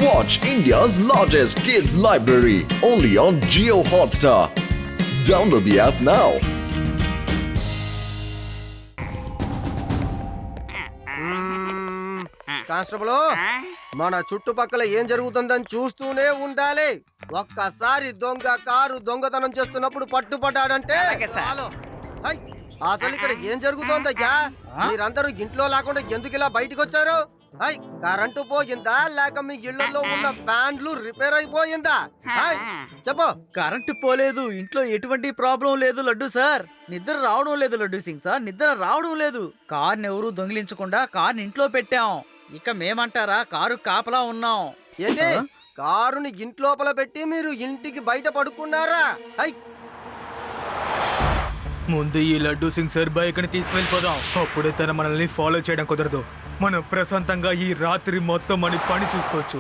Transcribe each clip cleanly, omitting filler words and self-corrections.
Watch India's largest kids library only on Jio Hotstar. Download the app now. Constable మన చుట్టుపక్కల ఏం జరుగుతుందని చూస్తూనే ఉండాలి. ఒక్కసారి దొంగ కారు దొంగతనం చేస్తున్నప్పుడు పట్టుపడ్డాడంటే చాలు. హై, అసలు ఇక్కడ ఏం జరుగుతోందయ్యా? మీరందరూ ఇంట్లో లేకుండా ఎందుకు ఇలా బయటకు వచ్చారు? హై, కరెంటు పోయిందా లేక మీ ఇళ్లలో ఉన్న ఫ్యాన్లు రిపేర్ అయిపోయిందా? హై, చెప్పు. కరెంటు పోలేదు, ఇంట్లో ఎటువంటి ప్రాబ్లం లేదు లడ్డు సార్. నిద్ర రావడం లేదు లడ్డు సింగ్ సార్, నిద్ర రావడం లేదు. కార్ని ఎవరు దొంగిలించకుండా కార్ని ఇంట్లో పెట్టాం. ఇక మేమంటారా, కారు కాపలా ఉన్నాం. ఏంటి, కారుని ఇంట్లోపల పెట్టి మీరు ఇంటికి బయట పడుకున్నారా? హై, ముందు ఈ లడ్డు సింగ్ సార్ బైక్ ని తీసుకువెళ్ళిపోదాం. అప్పుడే తన మనల్ని ఫాలో చేయడం కుదరదు. మనం ప్రశాంతంగా ఈ రాత్రి మొత్తం మన పని చూసుకోవచ్చు.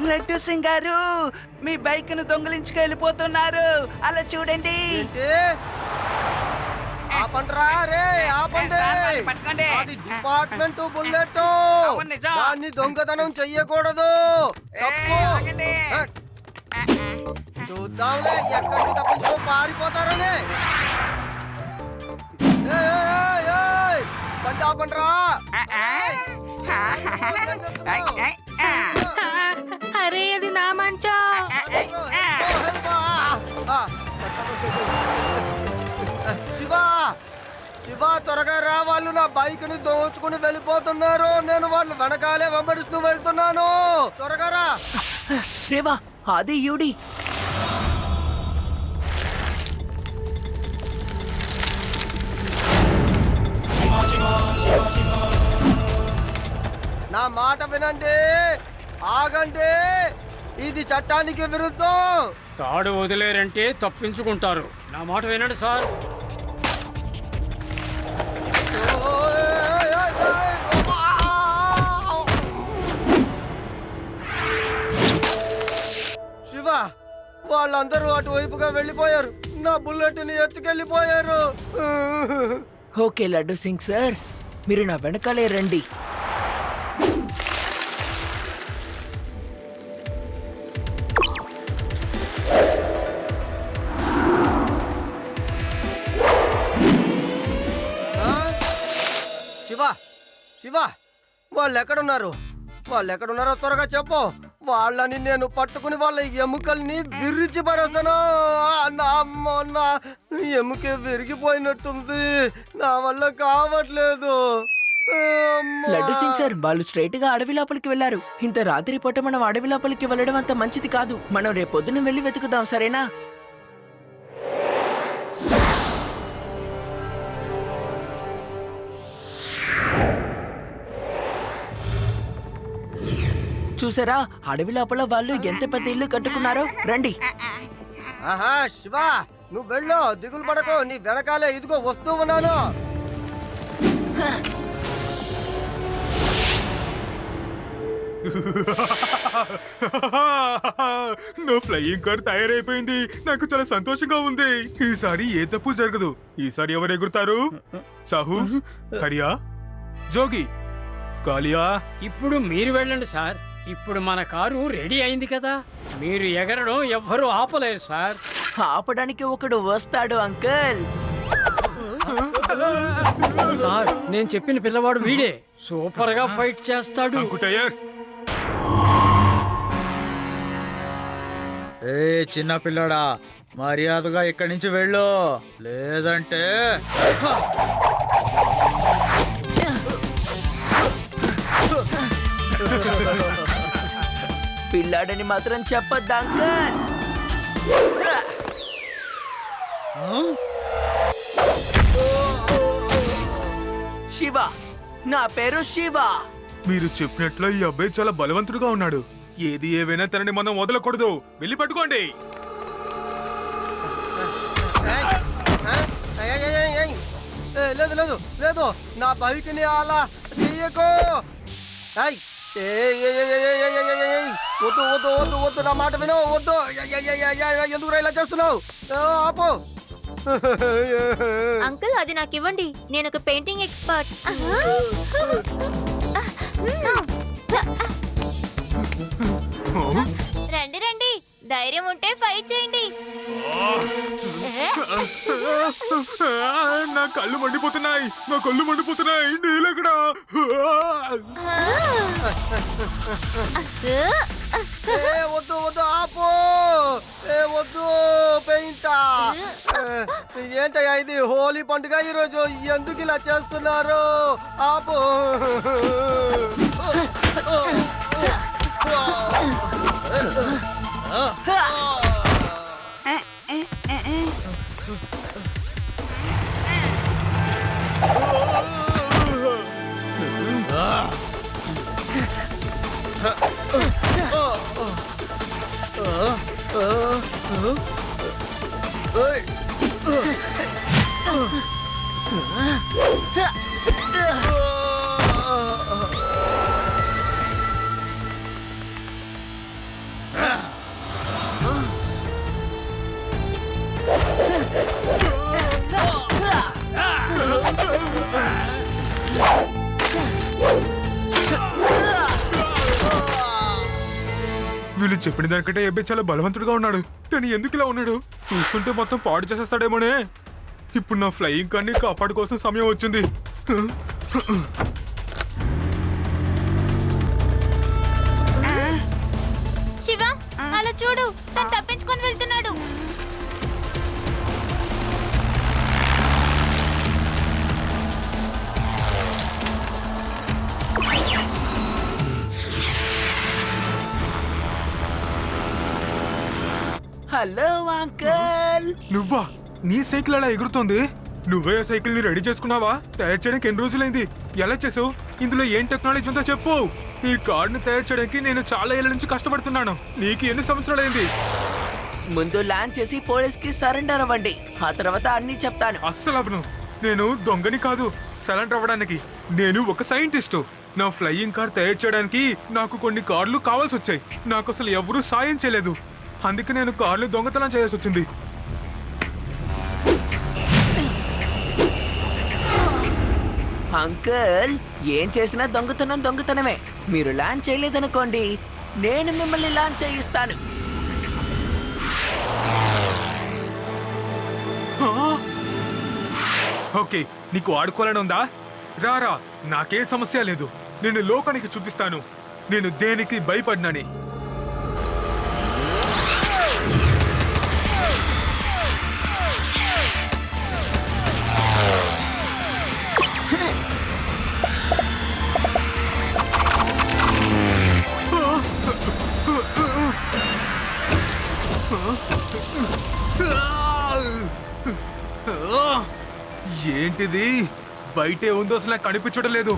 లడ్డు సింగ్ గారు, మీ బైక్ ను దొంగిలించుకెళ్ళిపోతున్నారు. అలా చూడండి. ఏంటి? ఆపండ్రా రే, ఆపండి. పట్టుకోండి. అది డిపార్ట్మెంట్ బుల్లెట్. అవును, నిజం. దాన్ని దొంగతనం చెయ్యకూడదు. తప్పు. ఆగండి. చూద్దాంలే ఎక్కడికి తప్పించుకో పారిపోతారని. ఏయ్, ఏయ్, ఏయ్, బండి ఆపండ్రా. అరే అది నా మంచం. శివ, శివ త్వరగా రా, వాళ్ళు నా బైక్ ని దోచుకుని వెళ్ళిపోతున్నారు. నేను వాళ్ళు వెనకాలే వెంబడిస్తూ వెళ్తున్నాను. త్వరగా రా. రేవా, అది యూడి. నా మాట వినండి, ఆగండి. ఇది చట్టానికి విరుద్ధం. తాడు వదిలేరంటే తప్పించుకుంటారు. నా మాట వినండి సార్. శివ, వాళ్ళందరూ అటువైపుగా వెళ్ళిపోయారు. నా బుల్లెట్ ని ఎత్తుకెళ్ళిపోయారు. ఓకే లడ్డు సింగ్ సార్, మీరు నా వెనకాలే రండి. శివ, శివ, వాళ్ళు ఎక్కడున్నారు? వాళ్ళు ఎక్కడున్నారో త్వరగా చెప్పు. వాళ్ళని నేను పట్టుకుని వాళ్ళ ఎముకల్ని విరిచి పరేస్తాను. నా ఎముక విరిగిపోయినట్టుంది. నా వల్ల కావట్లేదు. లడ్డు సింగ్ సార్, వాళ్ళు స్ట్రైట్ గా అడవి లోపలికి వెళ్లారు. ఇంత రాత్రి పూట మనం అడవి లోపలికి వెళ్ళడం అంత మంచిది కాదు. మనం రేపొద్దున వెళ్ళి వెతుకుదాం, సరేనా? చూసారా, అడవి లోపల వాళ్ళు ఎంత పెద్ద ఇల్లు కట్టుకున్నారో. రండి. ఆహా, శివ నువ్వు వెళ్ళు, దిగులు పడకు. నీ వెనకాలే ఇదిగో వస్తూ ఉన్నాను. నా ఫ్లయింగ్ కార్ తయారైపోయింది. నాకు చాలా సంతోషంగా ఉంది. ఈసారి ఏ తప్పు జరగదు. ఈసారి ఎవరు ఎగురుతారు? సాహు, హరియా, జోగి, కాలియా. ఇప్పుడు మీరు వెళ్ళండి సార్. ఇప్పుడు మన కారు రెడీ అయింది కదా. మీరు ఎగరడం ఎవ్వరూ ఆపలేరు సార్. ఆపడానికి ఒకడు వస్తాడు అంకుల్. సార్, నేను చెప్పిన పిల్లవాడు వీడే. సూపర్ గా ఫైట్ చేస్తాడు. టైర్. ఏ చిన్న పిల్లడా, మర్యాదగా ఇక్కడి నుంచి వెళ్ళు, లేదంటే పిల్లాడని మాత్రం చెప్పొద్దు అంకుల్. శివ, నా పేరు శివ. మీరు చెప్పినట్లు ఈ అబ్బాయి చాలా బలవంతుడుగా ఉన్నాడు. ఏది ఏవైనా తనని మనం వదలకూడదు. వెళ్ళి పట్టుకోండి. లేదు లేదు లేదు, నా బైక్ ని అలా తీయకు. వద్దు వద్దు వద్దు వద్దు, నా మాట విను. వద్దు. ఎందుకు ఇలా చేస్తున్నావు? ఆపు. అంకుల్ అది నాకు ఇవ్వండి, నేను ఒక పెయింటింగ్ ఎక్స్పర్ట్. రండి రండి, ధైర్యం ఉంటే ఫైట్ చేయండి. నా కళ్ళు మండిపోతున్నాయి, నా కళ్ళు మండిపోతున్నాయి. నీళ్ళెక్కడా? వద్దు వద్దు ఆపు. వద్దు పెయింటా. ఏంటయ్యా ఇది హోలీ పండుగ ఈరోజు, ఎందుకు ఇలా చేస్తున్నారు? ఆపు. వీళ్ళు చెప్పిన దానికంటే ఏబే చాలా బలవంతుడుగా ఉన్నాడు, కానీ ఎందుకు ఇలా ఉన్నాడు? చూస్తుంటే మొత్తం పాడు చేసేస్తాడేమోనే. ఇప్పుడు నా ఫ్లయింగ్ కార్ని కాపాడు కోసం సమయం వచ్చింది. శివ అలా చూడు, తను తప్పించుకొని వెళ్తున్నాడు. Hello uncle. నువ్వా? నీ సైకిల్ అలా ఎగురుతోంది? నువ్వే ఆ సైకిల్ ని రెడీ చేసుకున్నావా? తయారు చేయడానికి ఎన్ని రోజులైంది? ఎలా చేసావు? ఇందులో ఏం టెక్నాలజీ ఉందో చెప్పు. ఈ కార్డుని తయారు చేయడానికి నేను చాలా ఏళ్ళ నుంచి కష్టపడుతున్నాను. నీకు ఎన్ని సంవత్సరాలైంది? ముందు ల్యాండ్ చేసి పోలీస్ కి సరెండర్ అవ్వండి, ఆ తర్వాత అన్ని చెప్తాను. అస్సలు అవను. నేను దొంగని కాదు సరెండర్ అవ్వడానికి. నేను ఒక సైంటిస్టు. నా ఫ్లయింగ్ కార్ తయారు చేయడానికి నాకు కొన్ని కార్లు కావాల్సి వచ్చాయి. నాకు అసలు ఎవరూ సాయం చేయలేదు, అందుకే నేను కార్లు దొంగతనం చేయాల్సి వచ్చింది. అంకుల్, ఏం చేసినా దొంగతనమే. మీరు ల్యాండ్ చేయలేదనుకోండి, నేను మిమ్మల్ని ల్యాండ్ చేయిస్తాను. ఓకే, నీకు ఆడుకోవాలని ఉందా? రారా, నాకే సమస్య లేదు. నేను లోకానికి చూపిస్తాను నేను దేనికి భయపడినని. ఏంటిది? బయటే ఉందో అసలు నాకు కనిపించడం లేదు.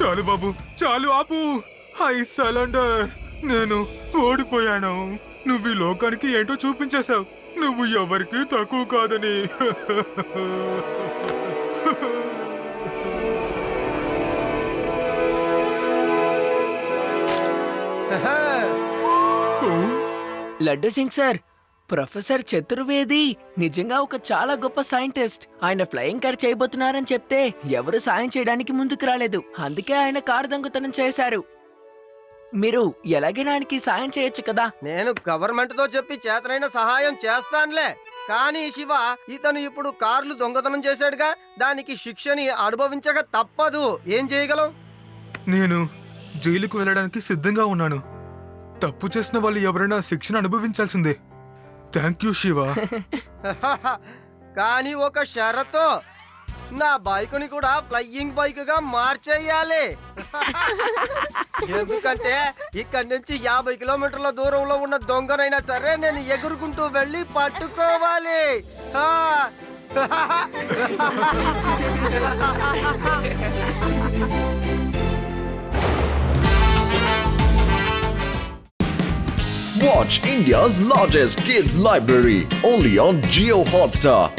చాలు బాబు, చాలు, ఆపు. I surrender. నేను ఓడిపోయాను. నువ్వు ఈ లోకానికి ఏంటో చూపించేశావు. నువ్వు ఎవరికి తక్కువ కాదని. లడ్డు సింగ్ సార్, ప్రొఫెసర్ చతుర్వేది నిజంగా ఒక చాలా గొప్ప సైంటిస్ట్. ఆయన ఫ్లయింగ్ కార్ చేయబోతున్నారని చెప్తే ఎవరు సాయం చేయడానికి ముందుకు రాలేదు, అందుకే ఆయన కారు దొంగతనం చేశారు. మీరు ఎలాగైనా ఆయనకి సాయం చేయొచ్చు కదా. నేను గవర్నమెంట్ తో చెప్పి చేతనైన సహాయం చేస్తానులే. కానీ శివ, ఇతను ఇప్పుడు కార్లు దొంగతనం చేశాడుగా, దానికి శిక్షని అనుభవించక తప్పదు. ఏం చేయగలం? నేను జైలుకు వెళ్ళడానికి సిద్ధంగా ఉన్నాను. తప్పు చేసిన వాళ్ళు ఎవరైనా శిక్షను అనుభవించాల్సిందే. Thank you Shiva. కానీ ఒక షరతో. నా బైక్ ని కూడా ఫ్లయింగ్ బైక్ గా మార్చేయాలి. ఎందుకంటే ఇక్కడి నుంచి 50 కిలోమీటర్ల దూరంలో ఉన్న దొంగనైనా సరే నేను ఎగురుకుంటూ వెళ్ళి పట్టుకోవాలి. ఆ! Watch India's largest kids library only on Geo Hotstar.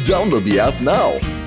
Download the app now.